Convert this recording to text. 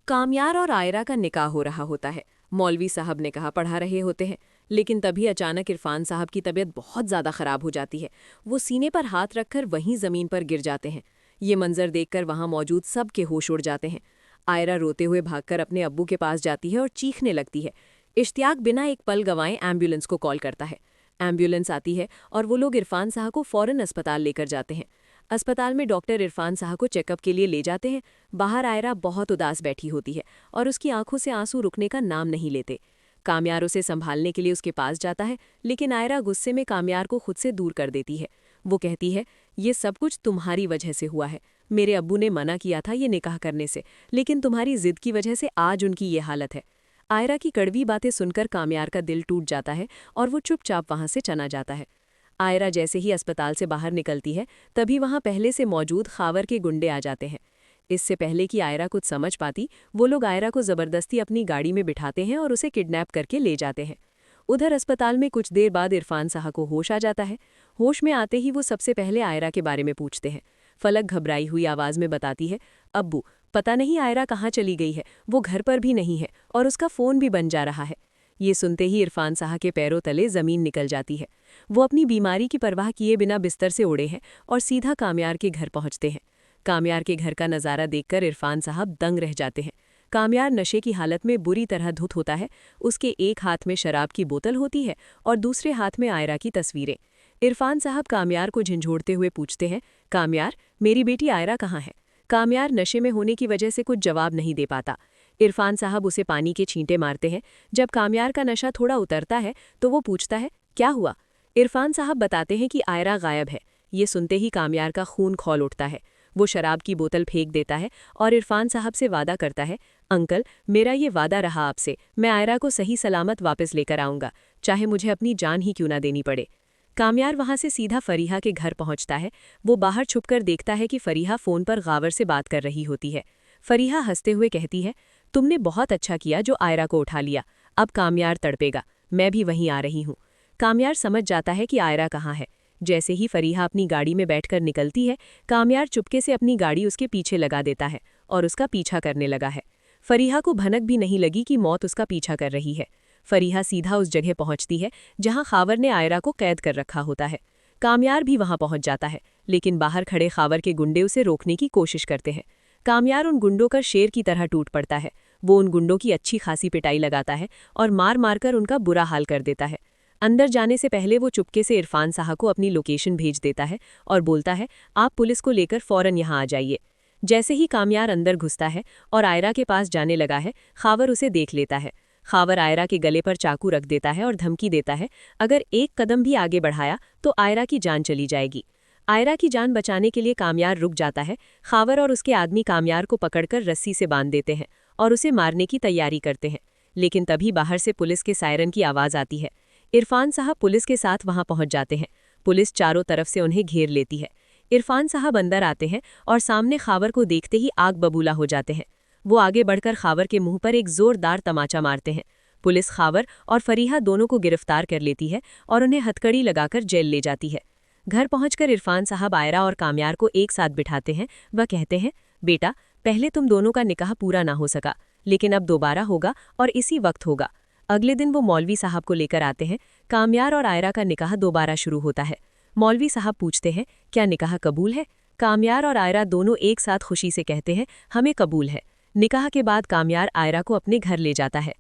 कामयार और आयरा का निकाह हो रहा होता है। मौलवी साहब ने कहा पढ़ा रहे होते हैं, लेकिन तभी अचानक इरफान साहब की तबीयत बहुत ज़्यादा ख़राब हो जाती है। वो सीने पर हाथ रखकर वहीं ज़मीन पर गिर जाते हैं। ये मंजर देखकर वहाँ मौजूद सब के होश उड़ जाते हैं। आयरा रोते हुए भागकर अपने अब्बू के पास जाती है और चीखने लगती है। इश्तियाक बिना एक पल गंवाए एम्बुलेंस को कॉल करता है। एम्बुलेंस आती है और वो लोग इरफान साहब को फ़ौरन अस्पताल लेकर जाते हैं। अस्पताल में डॉक्टर इरफान साहब को चेकअप के लिए ले जाते हैं। बाहर आयरा बहुत उदास बैठी होती है और उसकी आंखों से आंसू रुकने का नाम नहीं लेते। कामयार उसे संभालने के लिए उसके पास जाता है, लेकिन आयरा गुस्से में कामयार को खुद से दूर कर देती है। वो कहती है, ये सब कुछ तुम्हारी वजह से हुआ है। मेरे अब्बू ने मना किया था ये निकाह करने से, लेकिन तुम्हारी जिद की वजह से आज उनकी ये हालत है। आयरा की कड़वी बातें सुनकर कामयार का दिल टूट जाता है और वो चुपचाप वहां से चला जाता है। आयरा जैसे ही अस्पताल से बाहर निकलती है, तभी वहां पहले से मौजूद खावर के गुंडे आ जाते हैं। इससे पहले कि आयरा कुछ समझ पाती, वो लोग आयरा को ज़बरदस्ती अपनी गाड़ी में बिठाते हैं और उसे किडनैप करके ले जाते हैं। उधर अस्पताल में कुछ देर बाद इरफान साहब को होश आ जाता है। होश में आते ही वो सबसे पहले आयरा के बारे में पूछते हैं। फलक घबराई हुई आवाज़ में बताती है, अब्बू, पता नहीं आयरा कहाँ चली गई है, वो घर पर भी नहीं है और उसका फ़ोन भी बन जा रहा है। ये सुनते ही इरफान साहब के पैरों तले ज़मीन निकल जाती है। वो अपनी बीमारी की परवाह किए बिना बिस्तर से उड़े हैं और सीधा कामयार के घर पहुंचते हैं। कामयार के घर का नज़ारा देखकर इरफान साहब दंग रह जाते हैं। कामयार नशे की हालत में बुरी तरह धुत होता है। उसके एक हाथ में शराब की बोतल होती है और दूसरे हाथ में आयरा की तस्वीरें। इरफान साहब कामयार को झंझोड़ते हुए पूछते हैं, कामयार, मेरी बेटी आयरा कहाँ है? कामयार नशे में होने की वजह से कुछ जवाब नहीं दे पाता। इरफान साहब उसे पानी के छींटे मारते हैं। जब कामयार का नशा थोड़ा उतरता है तो वो पूछता है, क्या हुआ? इरफान साहब बताते हैं कि आयरा गायब है। ये सुनते ही कामयार का खून खौल उठता है। वो शराब की बोतल फेंक देता है और इरफान साहब से वादा करता है, अंकल, मेरा ये वादा रहा आपसे, मैं आयरा को सही सलामत वापस लेकर आऊँगा, चाहे मुझे अपनी जान ही क्यों ना देनी पड़े। कामयार वहाँ से सीधा फरीहा के घर पहुँचता है। वो बाहर छुपकर देखता है कि फरीहा फ़ोन पर गावर से बात कर रही होती है। फरीहा हंसते हुए कहती है, तुमने बहुत अच्छा किया जो आयरा को उठा लिया। अब कामयार तड़पेगा, मैं भी वहीं आ रही हूँ। कामयार समझ जाता है कि आयरा कहाँ है। जैसे ही फरीहा अपनी गाड़ी में बैठकर निकलती है, कामयार चुपके से अपनी गाड़ी उसके पीछे लगा देता है और उसका पीछा करने लगा है। फरीहा को भनक भी नहीं लगी कि मौत उसका पीछा कर रही है। फरीहा सीधा उस जगह पहुंचती है जहां खावर ने आयरा को कैद कर रखा होता है। कामयार भी वहां पहुंच जाता है, लेकिन बाहर खड़े खावर के गुंडे उसे रोकने की कोशिश करते हैं। कामयार उन गुंडों का शेर की तरह टूट पड़ता है। वो उन गुंडों की अच्छी खासी पिटाई लगाता है और मार मारकर उनका बुरा हाल कर देता है। अंदर जाने से पहले वो चुपके से इरफान साहब को अपनी लोकेशन भेज देता है और बोलता है, आप पुलिस को लेकर फ़ौरन यहाँ आ जाइए। जैसे ही कामयार अंदर घुसता है और आयरा के पास जाने लगा है, खावर उसे देख लेता है। खावर आयरा के गले पर चाकू रख देता है और धमकी देता है, अगर एक कदम भी आगे बढ़ाया तो आयरा की जान चली जाएगी। आयरा की जान बचाने के लिए कामयार रुक जाता है। खावर और उसके आदमी कामयार को पकड़कर रस्सी से बांध देते हैं और उसे मारने की तैयारी करते हैं, लेकिन तभी बाहर से पुलिस के सायरन की आवाज़ आती है। इरफान साहब पुलिस के साथ वहां पहुंच जाते हैं। पुलिस चारों तरफ से उन्हें घेर लेती है। इरफान साहब अंदर आते हैं और सामने खावर को देखते ही आग बबूला हो जाते हैं। वो आगे बढ़कर खावर के मुंह पर एक जोरदार तमाचा मारते हैं। पुलिस खावर और फरीहा दोनों को गिरफ्तार कर लेती है और उन्हें हथकड़ी लगाकर जेल ले जाती है। घर पहुंचकर इरफान साहब आयरा और कामयार को एक साथ बिठाते हैं। वह कहते हैं, बेटा, पहले तुम दोनों का निकाह पूरा ना हो सका, लेकिन अब दोबारा होगा और इसी वक्त होगा। अगले दिन वो मौलवी साहब को लेकर आते हैं। कामयार और आयरा का निकाह दोबारा शुरू होता है। मौलवी साहब पूछते हैं, क्या निकाह कबूल है? कामयार और आयरा दोनों एक साथ खुशी से कहते हैं, हमें कबूल है। निकाह के बाद कामयार आयरा को अपने घर ले जाता है।